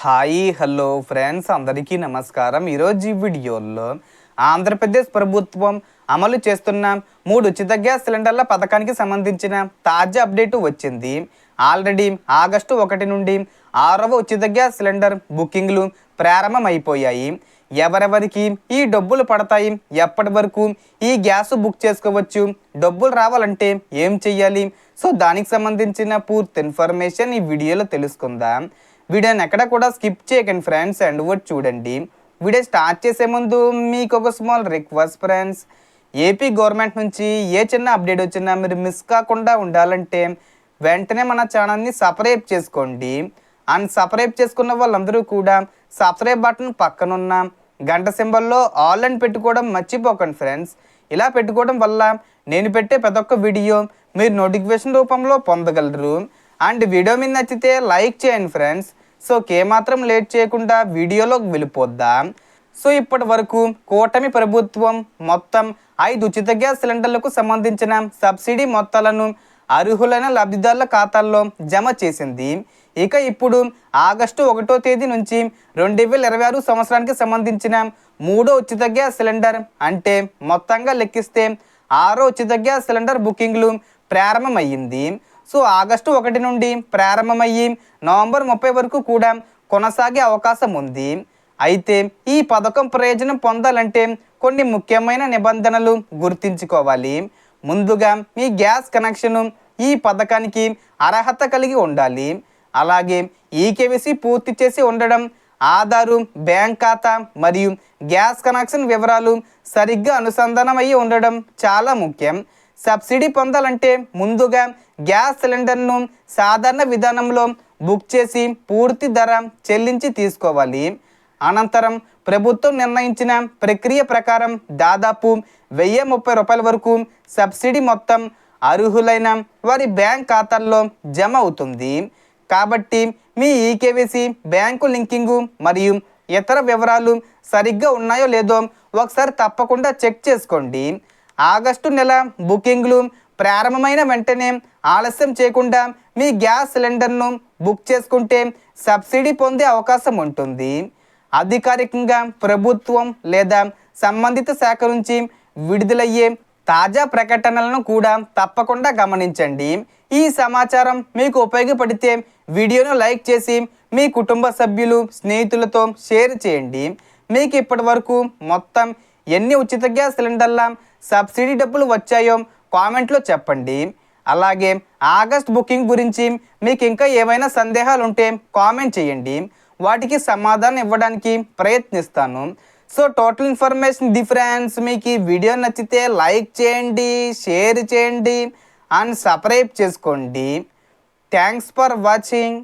Hi hello friends అందరికీ నమస్కారం. ఈరోజు ఈ వీడియోలో ఆంధ్రప్రదేశ్ ప్రభుత్వం అమలు చేస్తున్న 3 ఉచిత గ్యాస్ సిలిండర్ల పథకానికి సంబంధించిన తాజా అప్డేట్ వచ్చింది. ఆల్రెడీ ఆగస్టు 1 నుండి 6వ ఉచిత గ్యాస్ సిలిండర్ బుకింగ్లు ప్రారంభమైపోయాయి. ఎవరెవరికి ఈ డబ్బులు పడతాయి, ఎప్పటి వరకు ఈ గ్యాస్ బుక్ చేసుకోవచ్చు, డబ్బులు రావాలంటే ఏం చెయ్యాలి, సో దానికి సంబంధించిన పూర్తి ఇన్ఫర్మేషన్ ఈ వీడియోలో తెలుసుకుందాం. వీడియోని ఎక్కడ కూడా స్కిప్ చేయకండి ఫ్రెండ్స్, అండ్ వర్డ్ చూడండి. వీడియో స్టార్ట్ చేసే ముందు మీకు ఒక small request friends, AP government నుంచి ఏ చిన్న అప్డేట్ వచ్చినా మీరు మిస్ కాకుండా ఉండాలంటే వెంటనే మన ఛానల్ని సబ్స్క్రైబ్ చేసుకోండి. అండ్ సబ్స్క్రైబ్ చేసుకున్న వాళ్ళందరూ కూడా సబ్స్క్రైబ్ బటన్ పక్కనున్న గంట సింబల్లో ఆల్ అని పెట్టుకోవడం మర్చిపోకండి ఫ్రెండ్స్. ఇలా పెట్టుకోవడం వల్ల నేను పెట్టే ప్రతి ఒక్క వీడియో మీరు నోటిఫికేషన్ రూపంలో పొందగలరు. అండ్ వీడియో మీద నచ్చితే లైక్ చేయండి ఫ్రెండ్స్. సో ఏమాత్రం లేట్ చేయకుండా వీడియోలోకి వెళ్ళిపోద్దాం. సో ఇప్పటి వరకు కూటమి ప్రభుత్వం మొత్తం 5 ఉచిత గ్యాస్ సిలిండర్లకు సంబంధించిన సబ్సిడీ మొత్తాలను అర్హులైన లబ్ధిదారుల ఖాతాల్లో జమ చేసింది. ఇక ఇప్పుడు ఆగస్టు 1వ తేదీ నుంచి 2026 సంవత్సరానికి సంబంధించిన 3వ ఉచిత గ్యాస్ సిలిండర్ అంటే మొత్తంగా లెక్కిస్తే 6వ ఉచిత గ్యాస్ సిలిండర్ బుకింగ్లు ప్రారంభమయ్యింది. సో ఆగస్టు 1 నుండి ప్రారంభమయ్యి నవంబర్ 30 వరకు కూడా కొనసాగే అవకాశం ఉంది. అయితే ఈ పథకం ప్రయోజనం పొందాలంటే కొన్ని ముఖ్యమైన నిబంధనలు గుర్తుంచుకోవాలి. ముందుగా మీ గ్యాస్ కనెక్షను ఈ పథకానికి అర్హత కలిగి ఉండాలి. అలాగే ఈకేవైసీ పూర్తి చేసి ఉండడం, ఆధారు, బ్యాంక్ ఖాతా మరియు గ్యాస్ కనెక్షన్ వివరాలు సరిగ్గా అనుసంధానమయ్యి ఉండడం చాలా ముఖ్యం. సబ్సిడీ పొందాలంటే ముందుగా గ్యాస్ సిలిండర్ను సాధారణ విధానంలో బుక్ చేసి పూర్తి ధర చెల్లించి తీసుకోవాలి. అనంతరం ప్రభుత్వం నిర్ణయించిన ప్రక్రియ ప్రకారం దాదాపు 1030 రూపాయల వరకు సబ్సిడీ మొత్తం అర్హులైన వారి బ్యాంక్ ఖాతాల్లో జమ అవుతుంది. కాబట్టి మీ ఈకేవైసీ, బ్యాంకు లింకింగు మరియు ఇతర వివరాలు సరిగ్గా ఉన్నాయో లేదో ఒకసారి తప్పకుండా చెక్ చేసుకోండి. ఆగస్టు నెల బుకింగ్లు ప్రారంభమైన వెంటనే ఆలస్యం చేయకుండా మీ గ్యాస్ సిలిండర్ను బుక్ చేసుకుంటే సబ్సిడీ పొందే అవకాశం ఉంటుంది. అధికారికంగా ప్రభుత్వం లేదా సంబంధిత శాఖ నుంచి విడుదలయ్యే తాజా ప్రకటనలను కూడా తప్పకుండా గమనించండి. ఈ సమాచారం మీకు ఉపయోగపడితే వీడియోను లైక్ చేసి మీ కుటుంబ సభ్యులు, స్నేహితులతో షేర్ చేయండి. మీకు ఇప్పటి వరకు మొత్తం ఎన్ని ఉచిత గ్యాస్ సిలిండర్ల సబ్సిడీ డబ్బులు వచ్చాయో కామెంట్లో చెప్పండి. అలాగే ఆగస్ట్ బుకింగ్ గురించి మీకు ఇంకా ఏమైనా సందేహాలు ఉంటే కామెంట్ చేయండి, వాటికి సమాధానం ఇవ్వడానికి ప్రయత్నిస్తాను. So total information difference. మీకు ఈ వీడియో నచ్చితే లైక్ చేయండి, షేర్ చేయండి అండ్ సబ్స్క్రైబ్ చేసుకోండి. Thanks for watching.